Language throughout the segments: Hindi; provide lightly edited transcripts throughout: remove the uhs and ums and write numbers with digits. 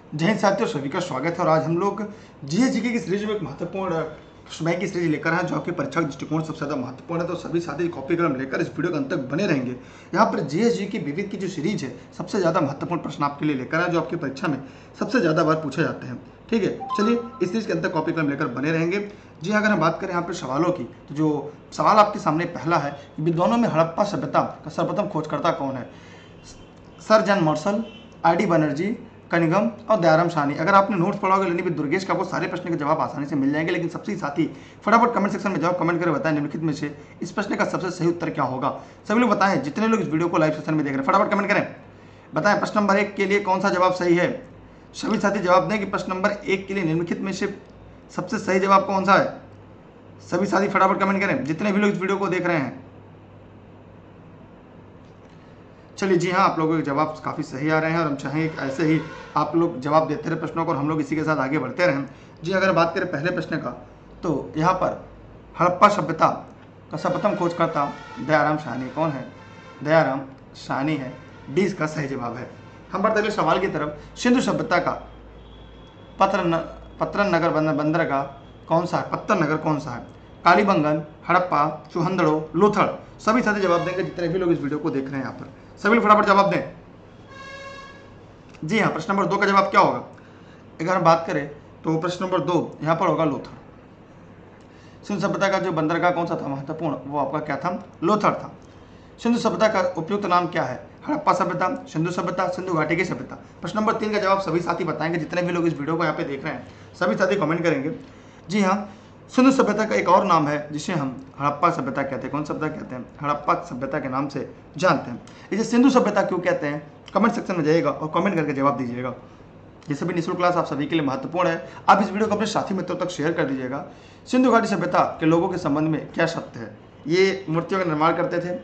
जय हिंद साथियों, सभी का स्वागत है। और आज हम लोग जीएसजीके की सीरीज में एक महत्वपूर्ण समय की सीरीज लेकर आए जो आपके परीक्षा के दृष्टिकोण सबसे ज़्यादा महत्वपूर्ण है। तो सभी साथी कॉपी कलम लेकर इस वीडियो के अंत तक बने रहेंगे। यहाँ पर जीएसजी की विविध की जो सीरीज है सबसे ज़्यादा महत्वपूर्ण प्रश्न आपके लिए लेकर आए जो आपकी परीक्षा में सबसे ज़्यादा बार पूछे जाते हैं। ठीक है, चलिए इस सीरीज के अंत तक कॉपी कलम लेकर बने रहेंगे। जी, अगर हम बात करें यहाँ पर सवालों की, तो जो सवाल आपके सामने पहला है, विद्वानों में हड़प्पा सभ्यता का सर्वप्रथम खोजकर्ता कौन है? Sir John Marshall, RD. Banerjee, Cunningham और दयाराम साहनी। अगर आपने नोट्स पढ़ाओगे लेनी दुर्गेश का, आपको सारे प्रश्न के जवाब आसानी से मिल जाएंगे। लेकिन सबसे साथ ही फटाफट कमेंट सेक्शन में जवाब कमेंट करके बताएं निम्नलिखित में से इस प्रश्न का सबसे सही उत्तर क्या होगा। सभी लोग बताएं, जितने लोग इस वीडियो को लाइव सेशन में देख रहे हैं फटाफट कमेंट करें, बताएं प्रश्न नंबर 1 के लिए कौन सा जवाब सही है। सभी साथी जवाब दें कि प्रश्न नंबर 1 के लिए निम्नलिखित में से सबसे सही जवाब कौन सा है। सभी साथी फटाफट कमेंट करें, जितने भी लोग इस वीडियो को देख रहे हैं। चलिए, जी हाँ, आप लोगों के जवाब काफ़ी सही आ रहे हैं और हम चाहेंगे कि ऐसे ही आप लोग जवाब देते रहे प्रश्नों को और हम लोग इसी के साथ आगे बढ़ते रहें। जी, अगर बात करें पहले प्रश्न का, तो यहाँ पर हड़प्पा सभ्यता का सर्वप्रथम खोजकर्ता दयाराम साहनी। कौन है? दयाराम साहनी है। डी इसका सही जवाब है। हम बढ़ते अगले सवाल की तरफ। सिंधु सभ्यता का पत्तन नगर बंदरगाह कौन सा है? पत्तन नगर कौन सा है? कालीबंगन, हड़प्पा, चूहंदड़ो, लोथड़। सभी साथी जवाब देंगे, जितने भी लोग इस वीडियो को देख रहे हैं यहाँ पर सभी लोग फटाफट जवाब दें। जी हाँ, प्रश्न नंबर 2 का जवाब क्या होगा? अगर हम बात करें तो प्रश्न नंबर 2 यहाँ पर होगा लोथड़। सिंधु सभ्यता का जो बंदरगाह कौन सा था महत्वपूर्ण, वो आपका क्या था? लोथड़ था। सिंधु सभ्यता का उपयुक्त नाम क्या है? हड़प्पा सभ्यता, सिंधु सभ्यता, सिंधु घाटी की सभ्यता। प्रश्न नंबर 3 का जवाब सभी साथी बताएंगे, जितने भी लोग इस वीडियो को यहाँ पे देख रहे हैं सभी साथी कमेंट करेंगे। जी हाँ, सिंधु सभ्यता का एक और नाम है जिसे हम हड़प्पा सभ्यता कहते हैं। कौन सभ्यता कहते हैं? हड़प्पा सभ्यता के नाम से जानते हैं। इसे सिंधु सभ्यता क्यों कहते हैं? कमेंट सेक्शन में जाइएगा और कमेंट करके जवाब दीजिएगा। ये सभी निःशुल्क क्लास आप सभी के लिए महत्वपूर्ण है। आप इस वीडियो को अपने साथी मित्रों तक शेयर कर दीजिएगा। सिंधु घाटी सभ्यता के लोगों के संबंध में क्या सत्य है? ये मूर्तियों का निर्माण करते थे,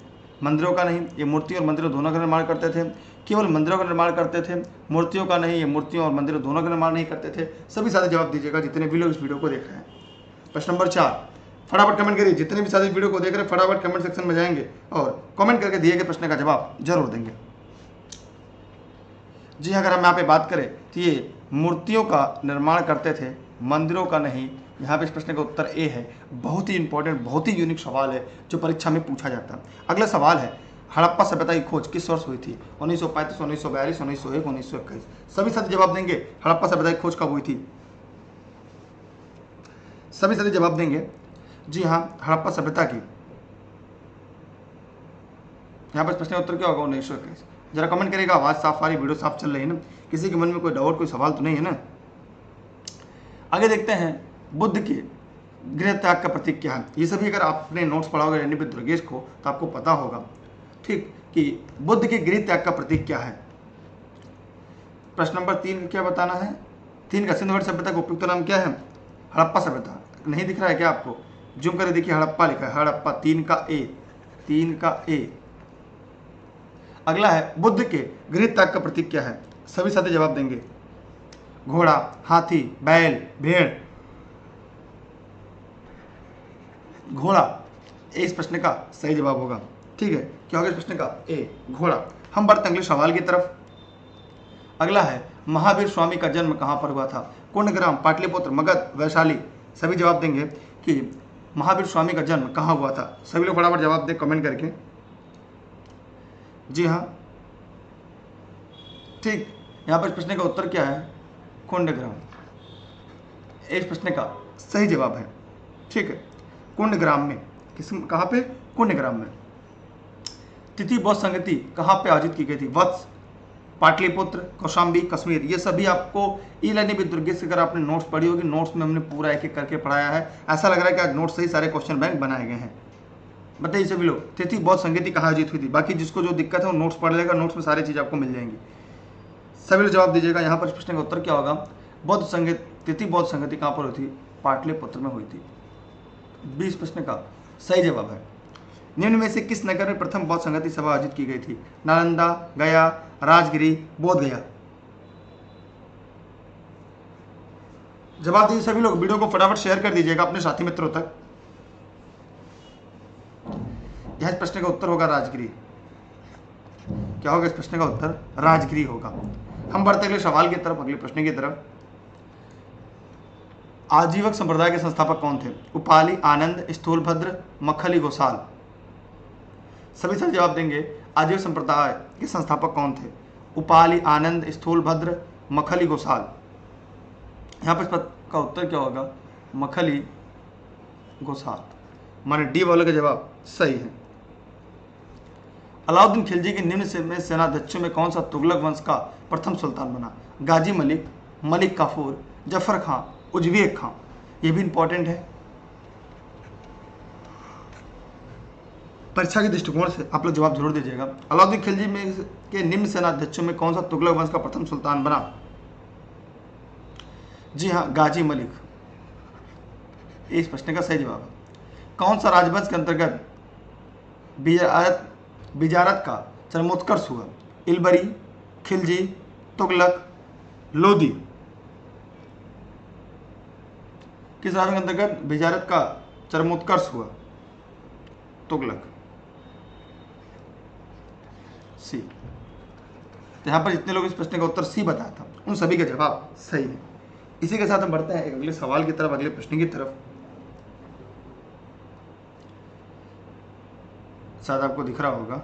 मंदिरों का नहीं। ये मूर्तियों और मंदिरों दोनों का निर्माण करते थे। केवल मंदिरों का निर्माण करते थे, मूर्तियों का नहीं। ये मूर्तियों और मंदिरों दोनों का निर्माण नहीं करते थे। सभी साथी जवाब दीजिएगा, जितने भी लोग इस वीडियो को देख रहे हैं। प्रश्न नंबर 4 फटाफट कमेंट करिए, जितने भी साथी वीडियो को देख रहे हैं फटाफट कमेंट सेक्शन में जाएंगे और कमेंट करके दिए गए प्रश्न का जवाब जरूर देंगे। जी, अगर हम यहाँ पे बात करें तो ये मूर्तियों का निर्माण करते थे, मंदिरों का नहीं। यहाँ पे इस प्रश्न का उत्तर ए है। बहुत ही इंपॉर्टेंट, बहुत ही यूनिक सवाल है जो परीक्षा में पूछा जाता है। अगला सवाल है, हड़प्पा सभ्यता की खोज किस वर्ष हुई थी? 1935, 1942, 1901, 1921। सभी साथी जवाब देंगे, हड़प्पा सभ्यता की खोज कब हुई थी? सभी साथी जवाब देंगे। जी हाँ, हड़प्पा सभ्यता की, यहाँ पर प्रश्न का उत्तर क्या होगा? 1921। जरा कमेंट करेगा, आवाज साफ आ रही, वीडियो साफ चल रही है ना? किसी के मन में कोई डाउट, कोई सवाल तो नहीं है ना? आगे देखते हैं, बुद्ध के गृह त्याग का प्रतीक क्या है? ये सभी अगर आपने नोट्स पढ़ाओगे यानी कि दुर्गेश को, तो आपको पता होगा, ठीक, कि बुद्ध के गृह त्याग का प्रतीक क्या है। प्रश्न नंबर 3 का क्या बताना है? 3 का सिंधु घाटी सभ्यता का उपयुक्त नाम क्या है? हड़प्पा सभ्यता। नहीं दिख रहा है क्या आपको? जूम करके देखिए, हड़प्पा लिखा है, हड़प्पा। 3 का ए, 3 का ए। अगला है, बुद्ध के गृह त्याग का प्रतीक क्या है? सभी साथी जवाब देंगे। घोड़ा, हाथी, बैल, भेड़। घोड़ा इस प्रश्न का सही जवाब होगा। ठीक है, क्या होगा इस प्रश्न का? ए, घोड़ा। हम बढ़ते अगले सवाल की तरफ। अगला है, महावीर स्वामी का जन्म कहाँ पर हुआ था? कुंडग्राम, पाटलिपुत्र, मगध, वैशाली। सभी जवाब देंगे कि महावीर स्वामी का जन्म कहाँ हुआ था। सभी लोग फटाफट जवाब दें कमेंट करके। जी हाँ, ठीक, यहाँ पर इस प्रश्न का उत्तर क्या है? कुंडग्राम इस प्रश्न का सही जवाब है। ठीक है, कुंडग्राम में, कहाँ पे? कुंडग्राम में। तिथि बौद्ध संगति कहाँ पे आयोजित की गई थी? वत्स, पाटलिपुत्र, कौशाम्बी, कश्मीर। ये सभी आपको ई लर्निंग विद दुर्गेश से अगर आपने नोट्स पढ़ी होगी, नोट्स में हमने पूरा एक एक करके पढ़ाया है। ऐसा लग रहा है कि आज नोट्स से ही सारे क्वेश्चन बैंक बनाए गए हैं। बताइए सभी लोग, तिथि बौद्ध संगति कहाँ आयोजित हुई थी? बाकी जिसको जो दिक्कत है वो नोट्स पढ़ लेगा, नोट्स में सारी चीज़ आपको मिल जाएंगी। सभी लोग जवाब दीजिएगा। यहाँ पर इस प्रश्न का उत्तर क्या होगा? बौद्ध संगति, तिथि बौद्ध संगति कहाँ पर हुई थी? पाटलिपुत्र में हुई थी। 20 प्रश्न का सही जवाब है। निम्न में से किस नगर में प्रथम बौद्ध संगति सभा आयोजित की गई थी? नालंदा, गया, राजगिरी, बोध गया। जवाब दीजिए सभी लोग, वीडियो को फटाफट शेयर कर दीजिएगा अपने साथी मित्रों तक। यह प्रश्न का उत्तर होगा राजगिरी। क्या होगा इस प्रश्न का उत्तर? राजगिरी होगा। हम बढ़ते अगले सवाल की तरफ, अगले प्रश्न की तरफ। आजीवक संप्रदाय के संस्थापक कौन थे? उपाली, आनंद, स्थूलभद्र, मखली, घोषाल। सभी सर जवाब देंगे। आजीवक संप्रदाय के संस्थापक कौन थे? उपाली, आनंद, स्थूलभद्र, मखली, घोषाल। यहाँ पर का उत्तर क्या होगा? मखली, घोषाल। माने डी वाले का जवाब सही है। अलाउद्दीन खिलजी के निम्न में सेनाध्यक्षों में कौन सा तुगलक वंश का प्रथम सुल्तान बना? गाजी मलिक, मलिक काफूर, जफर खां, उजबेक खां। ये भी इंपॉर्टेंट है, परीक्षा के दृष्टिकोण से आप लोग जवाब जरूर दीजिएगा। अलाउद्दीन खिलजी में के निम्न सेनाध्यक्षों में कौन सा तुगलक वंश का प्रथम सुल्तान बना? जी हाँ, गाजी मलिक। इस प्रश्न का सही जवाब है। कौन सा राजवंश के अंतर्गत बिजारत का चरमोत्कर्ष हुआ? इलबरी, खिलजी, तुगलक, लोदी। किस राजवंश के अंतर्गत बिजारत का चरमोत्कर्ष हुआ? तुगलक। सी। तो यहां पर जितने लोग इस प्रश्न का उत्तर सी बताया था उन सभी का जवाब सही है। इसी के साथ हम बढ़ते हैं अगले सवाल की तरफ, अगले प्रश्न की तरफ। शायद आपको दिख रहा होगा।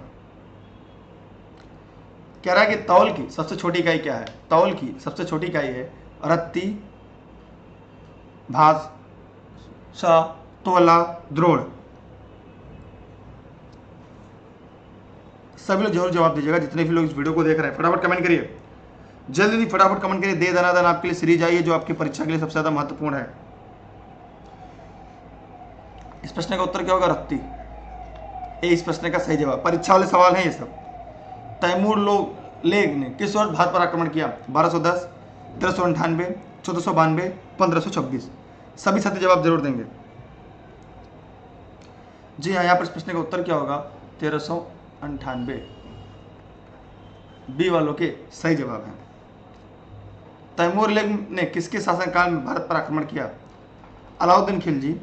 कह रहा है कि तौल की सबसे छोटी इकाई क्या है? तौल की सबसे छोटी इकाई है रत्ती, भास, सा, तोला, द्रोण। सभी लोग जरूर जवाब दीजिएगा, जितने भी लोग इस वीडियो को देख रहे हैं। फटाफट कमेंट करिए, जल्दी फटाफट कमेंट करिए। दे दनादन आपके लिए सीरीज आई है जो आपकी परीक्षा के लिए सबसे ज्यादा महत्वपूर्ण है। इस प्रश्न का उत्तर क्या होगा? रत्ती। इस प्रश्न का सही जवाब। परीक्षा वाले सवाल हैं ये सब। तैमूर लेग ने किस वर्ष भारत पर आक्रमण किया? 1210, 1398, 1492, 1526। सभी साथी जवाब जरूर देंगे। जी हाँ, यहाँ पर इस प्रश्न का उत्तर क्या होगा? 1398। बी वालों के सही जवाब है। तैमूर लेग ने किसके शासनकाल में भारत पर आक्रमण किया? अलाउद्दीन खिलजी,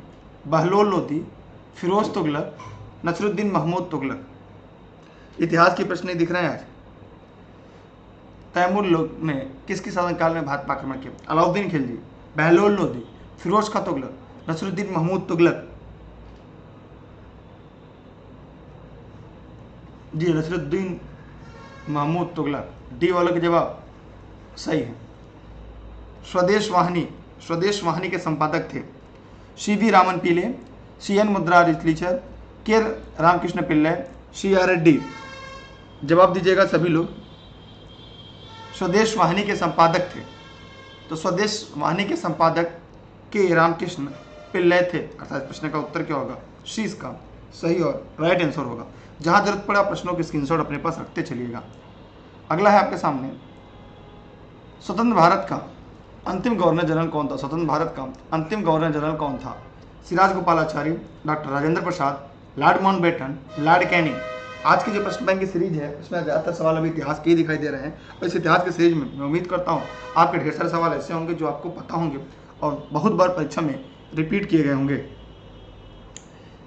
बहलोल लोदी, फिरोज तुगलक, नसरुद्दीन महमूद तुगलक। इतिहास के प्रश्न नहीं दिख रहे हैं आज। तैमूर लोग ने किसके शासनकाल में भारत पर आक्रमण किया? अलाउद्दीन खिलजी, बहलोल लोदी, फिरोज खां तुगलक, नसरुद्दीन महमूद तुगलक। जी, नसरुद्दीन महमूद तुगलक। डी वालों के जवाब सही है। स्वदेश वाहिनी के संपादक थे सी.वी. रामन पीले, सी.एन. मुद्रा रिचलीचर, के. रामकृष्ण पिल्लई, सी.आर. रेड्डी। जवाब दीजिएगा सभी लोग। स्वदेश वाहिनी के संपादक थे, तो स्वदेश वाहिनी के संपादक के. रामकृष्ण पिल्लई थे। अर्थात प्रश्न का उत्तर क्या होगा? सी इसका सही और राइट आंसर होगा। जहां जरूरत पड़ा प्रश्नों के स्क्रीनशॉट अपने पास रखते चलिएगा। अगला है आपके सामने, स्वतंत्र भारत का अंतिम गवर्नर जनरल कौन था? स्वतंत्र भारत का अंतिम गवर्नर जनरल कौन था? Siraj Gopalachari, doctor Rajendra Prasad, Lord Mountbatten, Lord Canning. आज की जो प्रश्न बैंक की सीरीज है उसमें ज़्यादातर सवाल अभी इतिहास के ही दिखाई दे रहे हैं। और इस इतिहास की सीरीज में मैं उम्मीद करता हूँ आपके ढेर सारे सवाल ऐसे होंगे जो आपको पता होंगे और बहुत बार परीक्षा में रिपीट किए गए होंगे।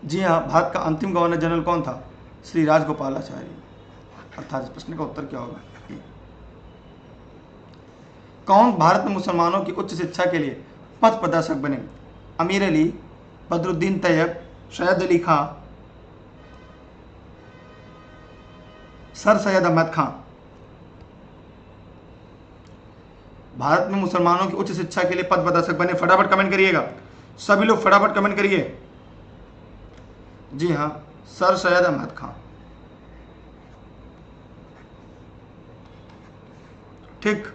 जी हाँ, भारत का अंतिम गवर्नर जनरल कौन था? श्री राजगोपालाचारी। अर्थात इस प्रश्न का उत्तर क्या होगा? कौन भारत में मुसलमानों की उच्च शिक्षा के लिए पथ प्रदर्शक बने? अमीर अली, बदरुद्दीन तैयब, सैयद अली खां, सर सैयद अहमद खां। भारत में मुसलमानों की उच्च शिक्षा के लिए पथ प्रदर्शक बने। फटाफट कमेंट करिएगा, सभी लोग फटाफट कमेंट करिए। जी हाँ, सर सैयद अहमद खां। ठीक,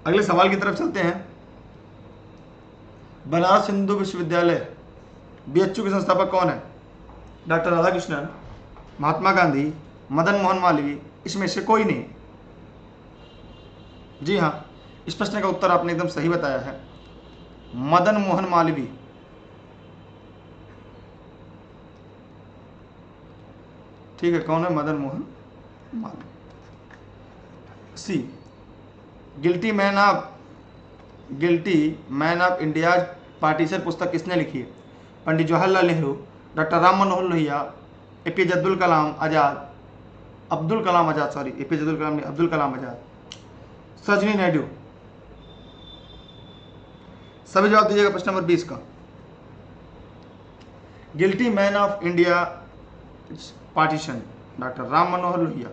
अगले सवाल की तरफ चलते हैं। बनारस हिंदू विश्वविद्यालय बीएचयू के संस्थापक कौन है? डॉक्टर राधाकृष्णन, महात्मा गांधी, मदन मोहन मालवीय। इसमें से कोई नहीं। जी हाँ, इस प्रश्न का उत्तर आपने एकदम सही बताया है, मदन मोहन मालवीय। ठीक है, कौन है? Madan Mohan Malviya. C, guilty man of India partition पुस्तक किसने लिखी है? Pandit Jawaharlal Nehru, doctor Ram Manohar Lohia, APJ Abdul Kalam Azad. APJ Abdul Kalam नहीं, अब्दुल कलाम आजाद। सरोजिनी नायडू। सभी जवाब दीजिएगा प्रश्न नंबर 20 का। Guilty man of India partition, doctor Ram Manohar Lohia.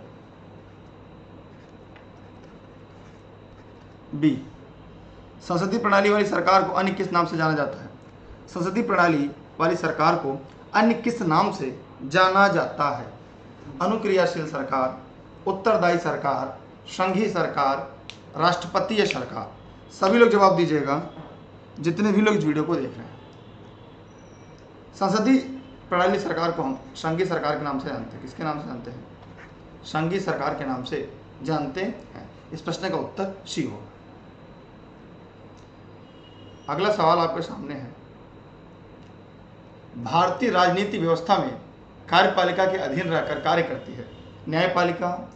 B, संसदीय प्रणाली वाली सरकार को अन्य किस नाम से जाना जाता है? संसदीय प्रणाली वाली सरकार को अन्य किस नाम से जाना जाता है? अनुक्रियाशील सरकार, उत्तरदायी सरकार, संघीय सरकार, राष्ट्रपतीय सरकार। सभी लोग जवाब दीजिएगा जितने भी लोग इस वीडियो को देख रहे हैं। संसदीय प्रणाली सरकार को हम संघीय सरकार के नाम से जानते हैं। किसके नाम से जानते हैं? संघीय सरकार के नाम से जानते हैं। इस प्रश्न का उत्तर सी होगा। अगला सवाल आपके सामने है, भारतीय राजनीति व्यवस्था में कार्यपालिका के अधीन रहकर कार्य करती है न्यायपालिका,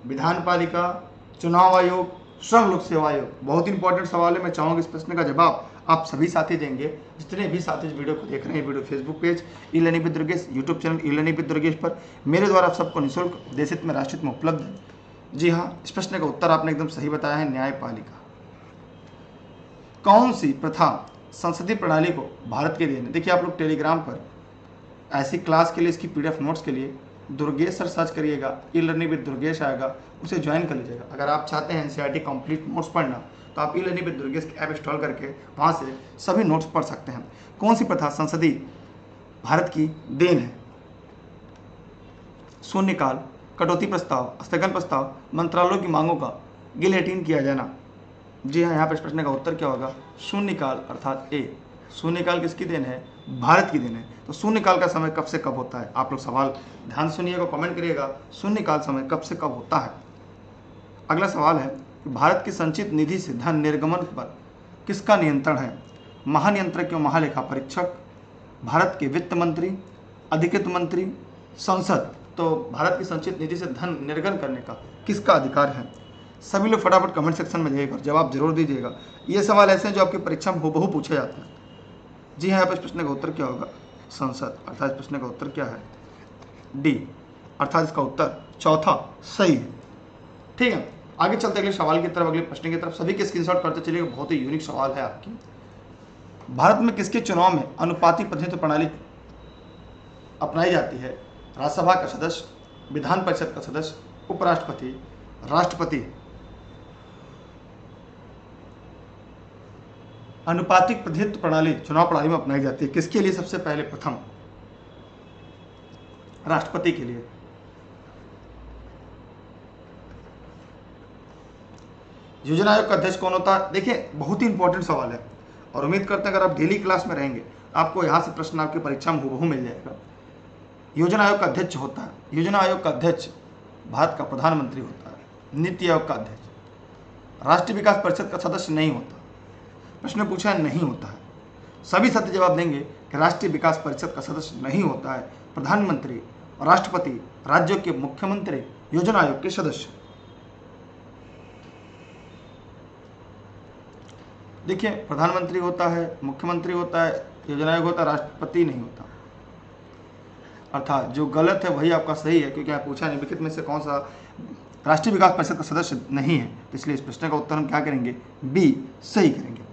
विधानपालिका, चुनाव आयोग, श्रम लोक सेवा आयोग। बहुत इंपॉर्टेंट सवाल है। मैं चाहूंगा इस प्रश्न का जवाब आप सभी साथी देंगे, जितने भी साथी इस वीडियो को देख रहे हैं। Video Facebook page e learning with Durgesh, YouTube channel e learning with Durgesh पर मेरे द्वारा आप सबको निःशुल्क देशहित में राष्ट्रहित में उपलब्ध है। जी हाँ, इस प्रश्न का उत्तर आपने एकदम सही बताया है, न्यायपालिका। कौन सी प्रथा संसदीय प्रणाली को भारत के देन? देखिए, आप लोग टेलीग्राम पर ऐसी क्लास के लिए, इसकी PDF नोट्स के लिए दुर्गेश सर सर्च करिएगा, ई लर्निंग विद दुर्गेश आएगा, उसे ज्वाइन कर लीजिएगा। अगर आप चाहते हैं NCERT कंप्लीट नोट्स पढ़ना, तो आप ई लर्निंग विद दुर्गेश की ऐप इंस्टॉल करके वहाँ से सभी नोट्स पढ़ सकते हैं। कौन सी प्रथा संसदीय भारत की देन है? शून्यकाल, कटौती प्रस्ताव, स्थगन प्रस्ताव, मंत्रालयों की मांगों का गिलेटिन किया जाना। जी हाँ, यहाँ पर इस प्रश्न का उत्तर क्या होगा? शून्यकाल अर्थात ए। शून्यकाल किसकी देन है? भारत की देन है। तो शून्यकाल का समय कब से कब होता है? आप लोग सवाल ध्यान सुनिएगा, कमेंट करिएगा, शून्यकाल समय कब से कब होता है। अगला सवाल है कि भारत की संचित निधि से धन निर्गमन पर किसका नियंत्रण है? महानियंत्रक एवं महालेखा परीक्षक, भारत के वित्त मंत्री, अधिकृत मंत्री, संसद। तो भारत की संचित निधि से धन निर्गमन करने का किसका अधिकार है? सभी लोग फटाफट कमेंट सेक्शन में जाइएगा और जवाब जरूर दीजिएगा। ये सवाल ऐसे हैं जो आपकी परीक्षा में हूबहू पूछे जाते हैं। जी हाँ, इस प्रश्न का उत्तर क्या होगा? संसद। अर्थात इस प्रश्न का उत्तर क्या है? डी, अर्थात इसका उत्तर चौथा सही है। ठीक है, आगे चलते अगले सवाल की तरफ, अगले प्रश्न की तरफ। सभी के स्क्रीनशॉट करते चलिए, बहुत ही यूनिक सवाल है आपकी। भारत में किसके चुनाव में अनुपातिक प्रतिनिधित्व प्रणाली अपनाई जाती है? राज्यसभा का सदस्य, विधान परिषद का सदस्य, उपराष्ट्रपति, राष्ट्रपति। अनुपातिक प्रतिनिधित्व प्रणाली चुनाव प्रणाली में अपनाई जाती है किसके लिए? सबसे पहले प्रथम राष्ट्रपति के लिए। योजना आयोग का अध्यक्ष कौन होता है? देखिए, बहुत ही इंपॉर्टेंट सवाल है और उम्मीद करते हैं अगर आप डेली क्लास में रहेंगे आपको यहां से प्रश्न आपकी परीक्षा में हूबहू मिल जाएगा। योजना आयोग का अध्यक्ष होता है, योजना आयोग का अध्यक्ष भारत का प्रधानमंत्री होता है। नीति आयोग का अध्यक्ष। राष्ट्रीय विकास परिषद का सदस्य नहीं होता। प्रश्न पूछा नहीं होता है। सभी साथी जवाब देंगे कि राष्ट्रीय विकास परिषद का सदस्य नहीं होता है प्रधानमंत्री, राष्ट्रपति, राज्यों के मुख्यमंत्री, योजना आयोग के सदस्य। देखिए, प्रधानमंत्री होता है, मुख्यमंत्री होता है, योजना आयोग होता है, राष्ट्रपति नहीं होता। अर्थात जो गलत है वही आपका सही है, क्योंकि आप पूछा निम्नलिखित में से कौन सा राष्ट्रीय विकास परिषद का सदस्य नहीं है। इसलिए इस प्रश्न का उत्तर हम क्या करेंगे? बी सही करेंगे।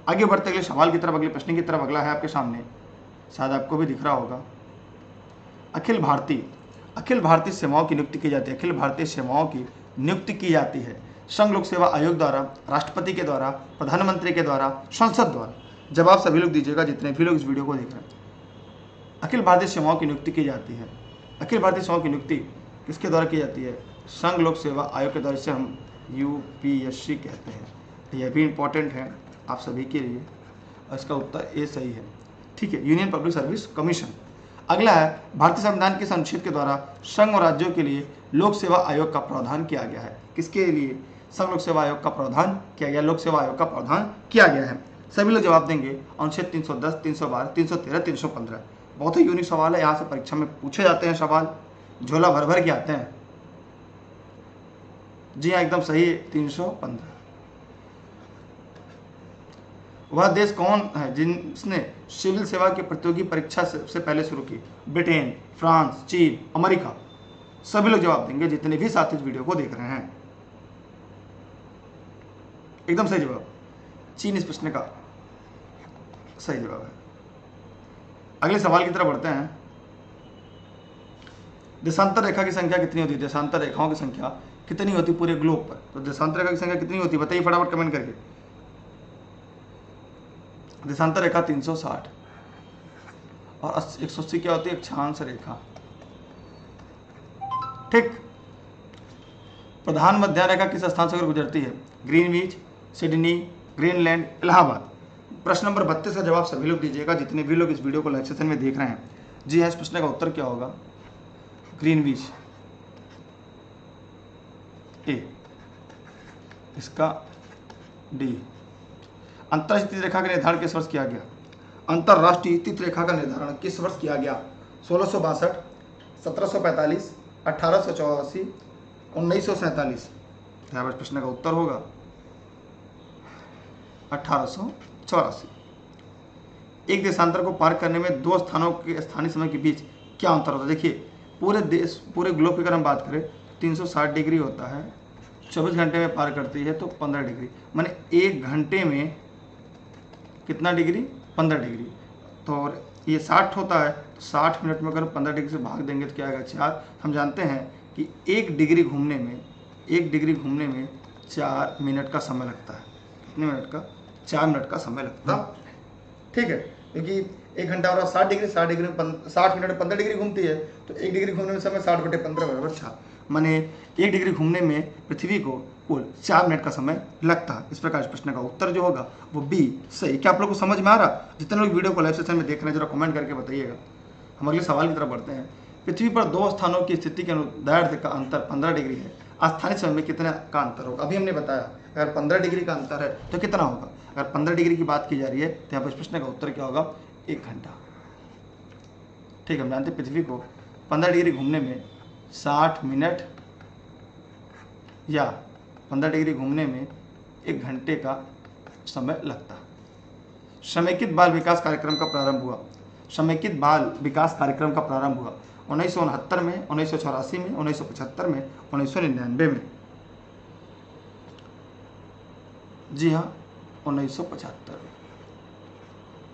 आगे बढ़ते अगले सवाल की तरफ, अगले प्रश्न की तरफ। अगला है आपके सामने, शायद आपको भी दिख रहा होगा। अखिल भारतीय सेवाओं की नियुक्ति की जाती है। अखिल भारतीय सेवाओं की नियुक्ति की जाती है संघ लोक सेवा आयोग द्वारा, राष्ट्रपति के द्वारा, प्रधानमंत्री के द्वारा, संसद द्वारा। जवाब सभी लोग दीजिएगा जितने भी लोग इस वीडियो को देख रहे हैं। अखिल भारतीय सेवाओं की नियुक्ति की जाती है। अखिल भारतीय सेवाओं की नियुक्ति किसके द्वारा की जाती है? संघ लोक सेवा आयोग के द्वारा, जिसे हम UPSC कहते हैं। यह भी इंपॉर्टेंट है आप सभी के लिए और इसका उत्तर ए सही है। ठीक है, यूनियन पब्लिक सर्विस कमीशन। अगला है, भारतीय संविधान के अनुच्छेद के द्वारा संघ और राज्यों के लिए लोक सेवा आयोग का प्रावधान किया गया है। किसके लिए संघ लोक सेवा आयोग का प्रावधान किया गया? लोक सेवा आयोग का प्रावधान किया गया है। सभी लोग जवाब देंगे अनुच्छेद 310, 312, 313, 315। बहुत ही यूनिक सवाल है, यहाँ से परीक्षा में पूछे जाते हैं सवाल, झोला भर भर के आते हैं। जी हाँ, एकदम सही है, 315। वह देश कौन है जिसने सिविल सेवा की प्रतियोगी परीक्षा से पहले शुरू की? ब्रिटेन, फ्रांस, चीन, अमेरिका। सभी लोग जवाब देंगे जितने भी साथी इस वीडियो को देख रहे हैं। एकदम सही जवाब, चीन इस प्रश्न का सही जवाब है। अगले सवाल की तरफ बढ़ते हैं। देशांतर रेखा की संख्या कितनी होती है? देशांतर रेखाओं की संख्या कितनी होती पूरे ग्लोब पर? तो देशांतर रेखा की संख्या कितनी होती है बताइए फटाफट कमेंट करके। देशांतर रेखा 360 और 180 क्या होती है? अक्षांश रेखा। ठीक। प्रधान मध्य रेखा किस स्थान से गुजरती है? Greenwich, Sydney, Greenland, Allahabad. प्रश्न नंबर 32 का जवाब सभी लोग दीजिएगा जितने भी लोग इस वीडियो को लाइव सेशन में देख रहे हैं। जी हाँ, इस प्रश्न का उत्तर क्या होगा? ग्रीनविच। ए, इसका डी। अंतरराष्ट्रीय रेखा का निर्धारण किस वर्ष किया गया? अंतरराष्ट्रीय तिथि रेखा का निर्धारण किस वर्ष किया गया? 1662, 1745, 1884, 1947। यहाँ पर प्रश्न का उत्तर होगा 1884। एक देशांतर को पार करने में दो स्थानों के स्थानीय समय के बीच क्या अंतर होता है? देखिए पूरे ग्लोब की अगर हम बात करें 360 डिग्री होता है, 24 घंटे में पार करती है तो 15 डिग्री, माने 1 घंटे में कितना डिग्री? 15 डिग्री। तो ये 60 होता है तो 60 मिनट में अगर 15 डिग्री से भाग देंगे तो क्या आएगा? 4। हम जानते हैं कि 1 डिग्री घूमने में 4 मिनट का समय लगता है। कितने मिनट का? 4 मिनट का समय लगता है। ठीक है, क्योंकि 1 घंटा और 60 डिग्री, 60 डिग्री में 60 मिनट में 15 डिग्री घूमती है तो 1 डिग्री घूमने में समय 60/15 बराबर 4, माने 1 डिग्री घूमने में पृथ्वी को कुल 4 मिनट का समय लगता है। इस प्रकार इस प्रश्न का उत्तर जो होगा वो बी सही। क्या आप लोग को समझ में आ रहा? जितने लोग वीडियो को लाइव सेशन में देख रहे हैं जरा कमेंट करके बताइएगा। हम अगले सवाल की तरफ बढ़ते हैं। पृथ्वी पर दो स्थानों की स्थिति के अनुदैर्ध्य का अंतर 15 डिग्री है, स्थानीय समय में कितने का अंतर होगा? अभी हमने बताया अगर 15 डिग्री का अंतर है तो कितना होगा? अगर 15 डिग्री की बात की जा रही है तो यहाँ पर इस प्रश्न का उत्तर क्या होगा? 1 घंटा। ठीक है, हम जानते हैं पृथ्वी को 15 डिग्री घूमने में 60 मिनट या 15 डिग्री घूमने में 1 घंटे का समय लगता है। समेकित बाल विकास कार्यक्रम का प्रारंभ हुआ? समेकित बाल विकास कार्यक्रम का प्रारंभ हुआ 1969 में, 1984 में, 1975 में, 1999 में। जी हाँ, 1975 में।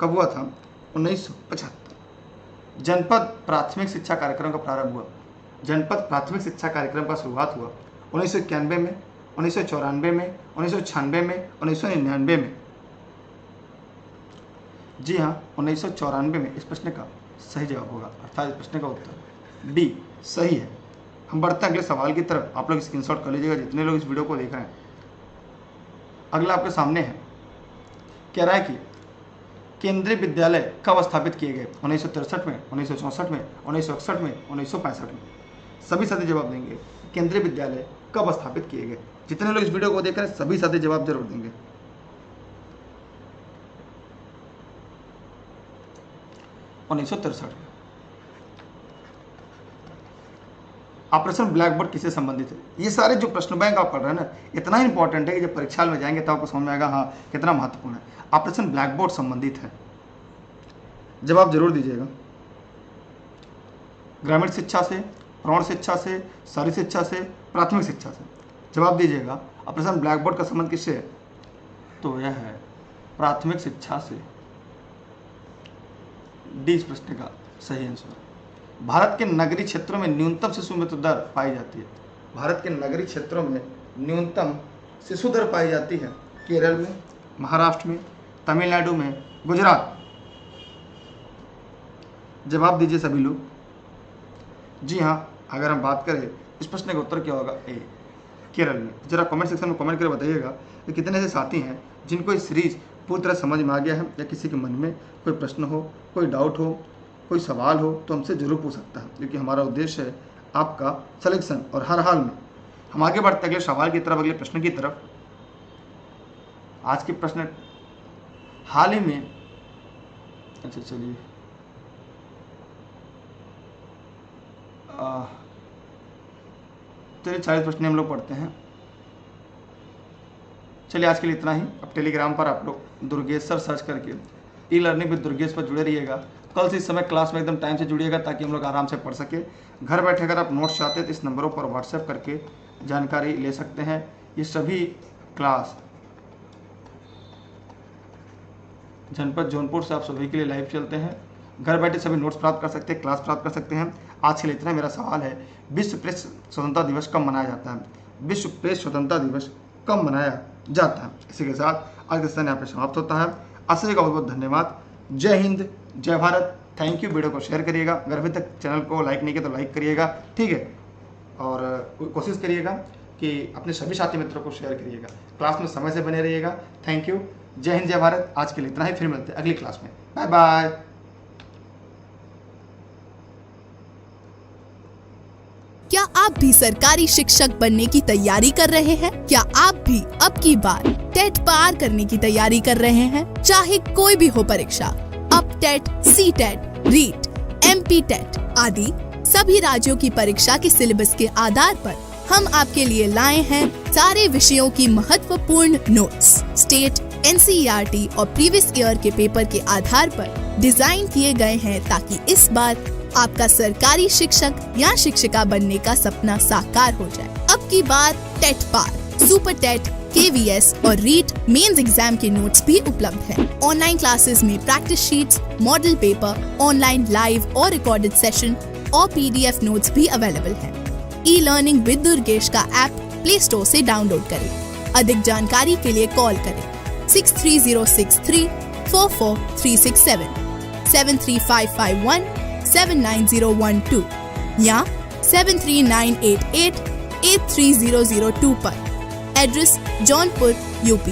कब हुआ था? 1975। जनपद प्राथमिक शिक्षा कार्यक्रम का प्रारंभ हुआ? जनपद प्राथमिक शिक्षा कार्यक्रम का शुरुआत हुआ 1991 में, 1994 में, 1996 में, 1999 में। जी हाँ, 1994 में इस प्रश्न का सही जवाब होगा, अर्थात इस प्रश्न का उत्तर डी सही है। हम बढ़ते हैं अगले सवाल की तरफ। आप लोग स्क्रीनशॉट कर लीजिएगा जितने लोग इस वीडियो को देख रहे हैं। अगला आपके सामने है, कह रहा है कि केंद्रीय विद्यालय कब स्थापित किए गए? 1963 में, 1964 में, 1961 में, 1965 में। सभी साथी जवाब देंगे केंद्रीय विद्यालय कब स्थापित किए गए। जितने लोग इस वीडियो को देख रहे हैं सभी साथी जवाब जरूर देंगे। 1963 में। ऑपरेशन ब्लैक बोर्ड किससे संबंधित है? ये सारे जो प्रश्न बैंक आप पढ़ रहे हैं ना, इतना इंपॉर्टेंट है कि जब परीक्षा में जाएंगे तब आपको समझ में आएगा हाँ कितना महत्वपूर्ण है। ऑपरेशन ब्लैक बोर्ड संबंधित है, जवाब जरूर दीजिएगा। ग्रामीण शिक्षा से, प्रौढ़ शिक्षा से, शहरी शिक्षा से, प्राथमिक शिक्षा से, जवाब दीजिएगा। ऑपरेशन ब्लैक बोर्ड का संबंध किससे है? तो यह है प्राथमिक शिक्षा से। डी इस प्रश्न का सही आंसर। भारत के नगरीय क्षेत्रों में न्यूनतम शिशु मृत्यु दर पाई जाती है? भारत के नगरीय क्षेत्रों में न्यूनतम शिशु दर पाई जाती है केरल में, महाराष्ट्र में, तमिलनाडु में, गुजरात। जवाब दीजिए सभी लोग। जी हाँ, अगर हम बात करें इस प्रश्न का उत्तर क्या होगा? ए केरल में। जरा कमेंट सेक्शन में कमेंट करके बताइएगा कि कितने ऐसे साथी हैं जिनको इस सीरीज पूरी तरह समझ में आ गया है, या किसी के मन में कोई प्रश्न हो, कोई डाउट हो, कोई सवाल हो तो हमसे जरूर पूछ सकता है, क्योंकि हमारा उद्देश्य है आपका सिलेक्शन। और हर हाल में हम आगे बढ़ते अगले सवाल की तरफ, अगले प्रश्न की तरफ। आज के प्रश्न हाल ही में, अच्छा चलिए, चलिए 40 प्रश्न हम लोग पढ़ते हैं। चलिए आज के लिए इतना ही। अब टेलीग्राम पर आप लोग दुर्गेश सर सर्च करके ई लर्निंग विद दुर्गेश पर जुड़े रहिएगा। कल से इस समय क्लास में एकदम टाइम से जुड़िएगा ताकि हम लोग आराम से पढ़ सके। घर बैठे अगर आप नोट्स चाहते हैं तो इस नंबरों पर व्हाट्सएप करके जानकारी ले सकते हैं। ये सभी क्लास जनपद जौनपुर से आप सभी के लिए लाइव चलते हैं। घर बैठे सभी नोट्स प्राप्त कर सकते हैं, क्लास प्राप्त कर सकते हैं। आज के लिए इतना। मेरा सवाल है, विश्व प्रेस स्वतंत्रता दिवस कब मनाया जाता है? विश्व प्रेस स्वतंत्रता दिवस कब मनाया जाता है? इसी के साथ आज का सेशन यहाँ पे समाप्त होता है। आप सभी का बहुत बहुत धन्यवाद। जय हिंद, जय भारत। Thank you. वीडियो को शेयर करिएगा, अगर अभी तक चैनल को लाइक नहीं किया तो लाइक करिएगा, ठीक है। और कोशिश करिएगा कि अपने सभी साथी मित्रों को शेयर करिएगा। क्लास में समय से बने रहिएगा। Thank you. जय हिंद, जय भारत। आज के लिए इतना ही, फिर मिलते हैं अगली क्लास में। Bye bye. क्या आप भी सरकारी शिक्षक बनने की तैयारी कर रहे हैं? क्या आप भी अब की बार टेट पार करने की तैयारी कर रहे हैं? चाहे कोई भी हो परीक्षा, अब TET, C TET, REET, MP TET आदि सभी राज्यों की परीक्षा के सिलेबस के आधार पर हम आपके लिए लाए हैं सारे विषयों की महत्वपूर्ण नोट्स। स्टेट, NCERT और प्रीवियस ईयर के पेपर के आधार पर डिजाइन किए गए हैं ताकि इस बार आपका सरकारी शिक्षक या शिक्षिका बनने का सपना साकार हो जाए। अब की बार टेट पार, सुपर टेट, KVS और रीट मेंस एग्जाम के नोट्स भी उपलब्ध हैं। ऑनलाइन क्लासेस में practice sheets, model paper, online live और रिकॉर्डेड सेशन और PDF नोट्स भी अवेलेबल हैं। E-लर्निंग विद दुर्गेश का ऐप प्ले स्टोर से डाउनलोड करें। अधिक जानकारी के लिए कॉल करें 63063 44367, 73551 79012 या 73988 83002 पर। Address Jaunpur, UP।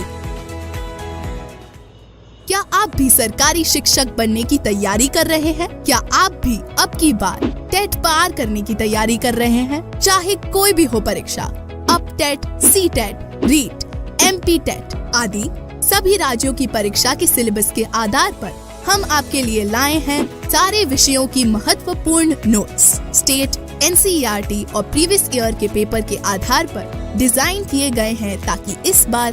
क्या आप भी सरकारी शिक्षक बनने की तैयारी कर रहे हैं? क्या आप भी अब की बार टेट पार करने की तैयारी कर रहे हैं? चाहे कोई भी हो परीक्षा, अब TET, C TET, REET, MP TET आदि सभी राज्यों की परीक्षा के सिलेबस के आधार पर हम आपके लिए लाए हैं सारे विषयों की महत्वपूर्ण नोट्स। स्टेट, NCERT और प्रीवियस ईयर के पेपर के आधार पर डिजाइन किए गए हैं ताकि इस बार